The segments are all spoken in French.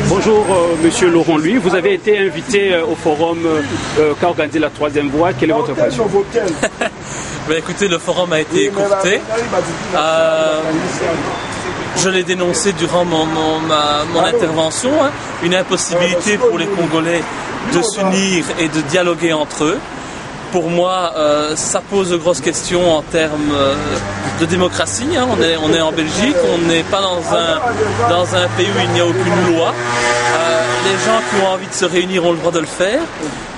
Bonjour, monsieur Laurent Louis. Vous avez été invité au forum qu'a organisé la Troisième Voie. Quelle est votre impression? Écoutez, le forum a été écourté. Je l'ai dénoncé durant mon intervention, une impossibilité pour les Congolais de s'unir et de dialoguer entre eux. Pour moi, ça pose de grosses questions en termes de démocratie. On est en Belgique, on n'est pas dans un pays où il n'y a aucune loi. Les gens qui ont envie de se réunir ont le droit de le faire.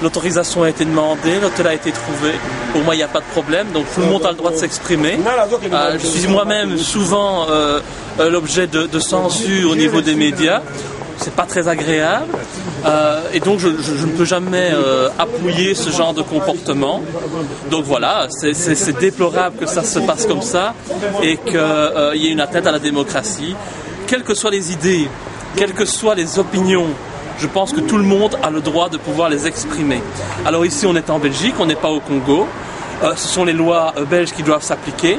L'autorisation a été demandée, l'hôtel a été trouvé. Pour moi, il n'y a pas de problème. Donc tout le monde a le droit de s'exprimer. Je suis moi-même souvent l'objet de censure au niveau des médias. C'est pas très agréable. Et donc je ne peux jamais appuyer ce genre de comportement. Donc voilà, c'est déplorable que ça se passe comme ça et qu'il y ait une atteinte à la démocratie. Quelles que soient les idées, quelles que soient les opinions, je pense que tout le monde a le droit de pouvoir les exprimer. Alors ici on est en Belgique, on n'est pas au Congo. Ce sont les lois belges qui doivent s'appliquer.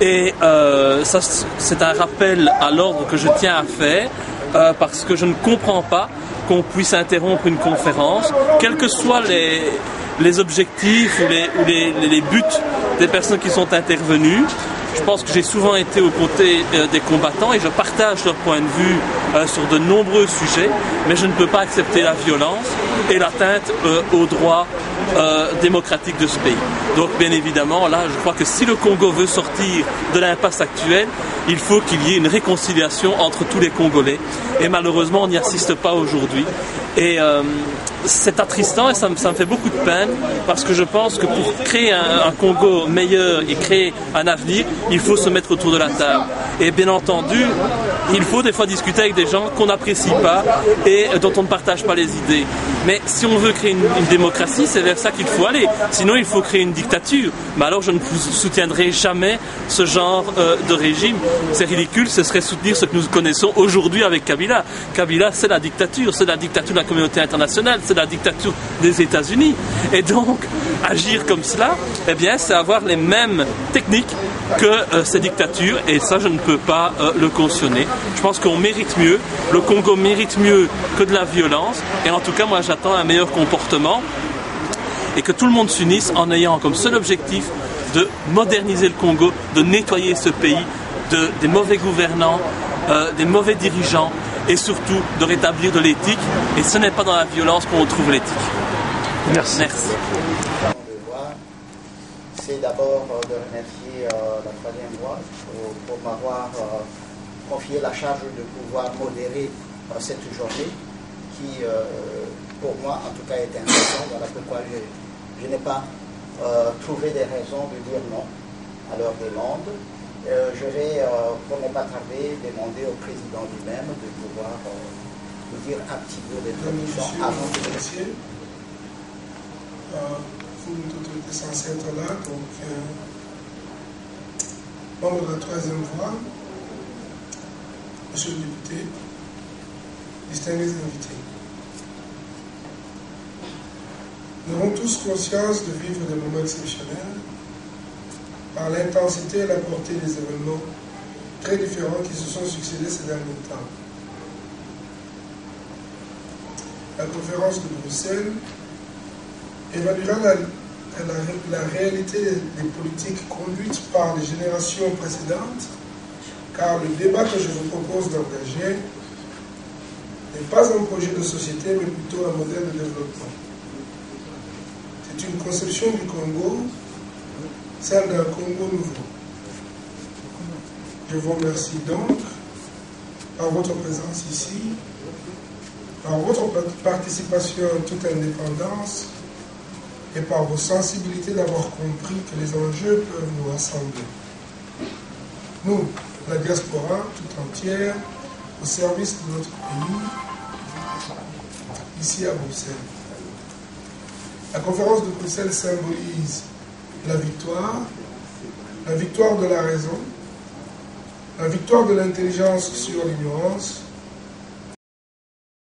Et ça, c'est un rappel à l'ordre que je tiens à faire parce que je ne comprends pas qu'on puisse interrompre une conférence, quels que soient les objectifs ou les buts des personnes qui sont intervenues. Je pense que j'ai souvent été aux côtés des combattants et je partage leur point de vue sur de nombreux sujets, mais je ne peux pas accepter la violence et l'atteinte aux droits démocratiques de ce pays. Donc bien évidemment, là, je crois que si le Congo veut sortir de l'impasse actuelle, il faut qu'il y ait une réconciliation entre tous les Congolais. Et malheureusement, on n'y assiste pas aujourd'hui. Et c'est attristant et ça me fait beaucoup de peine parce que je pense que pour créer un Congo meilleur et créer un avenir, il faut se mettre autour de la table. Et bien entendu, il faut des fois discuter avec des gens qu'on n'apprécie pas et dont on ne partage pas les idées. Mais si on veut créer une démocratie, c'est vers ça qu'il faut aller. Sinon, il faut créer une dictature. Mais alors, je ne soutiendrai jamais ce genre de régime. C'est ridicule, ce serait soutenir ce que nous connaissons aujourd'hui avec Kabila. Kabila, c'est la dictature de la communauté internationale, c'est la dictature des États-Unis. Et donc, agir comme cela, eh bien, c'est avoir les mêmes techniques que ces dictatures, et ça, je ne peux pas le cautionner. Je pense qu'on mérite mieux, le Congo mérite mieux que de la violence, et en tout cas, moi, j'attends un meilleur comportement, et que tout le monde s'unisse en ayant comme seul objectif de moderniser le Congo, de nettoyer ce pays des mauvais gouvernants, des mauvais dirigeants, et surtout de rétablir de l'éthique. Et ce n'est pas dans la violence qu'on retrouve l'éthique. Merci. Merci. C'est d'abord de remercier la Troisième Voie pour m'avoir confié la charge de pouvoir modérer cette journée qui, pour moi, en tout cas, est intéressante. Voilà pourquoi je n'ai pas trouvé des raisons de dire non à leur demande. Je vais, pour ne pas tarder, demander au président lui-même de pouvoir nous dire un petit peu d'introduction avant de commencer. Vous êtes censé être là, donc membre de la Troisième Voie, monsieur le député, distingués invités. Nous avons tous conscience de vivre des moments exceptionnels par l'intensité et la portée des événements très différents qui se sont succédés ces derniers temps. La conférence de Bruxelles évaluera la réalité des politiques conduites par les générations précédentes, car le débat que je vous propose d'engager n'est pas un projet de société, mais plutôt un modèle de développement. C'est une conception du Congo, celle d'un Congo nouveau. Je vous remercie donc par votre présence ici, par votre participation en toute indépendance et par vos sensibilités d'avoir compris que les enjeux peuvent nous rassembler. Nous, la diaspora tout entière, au service de notre pays, ici à Bruxelles. La conférence de Bruxelles symbolise la victoire de la raison, la victoire de l'intelligence sur l'ignorance,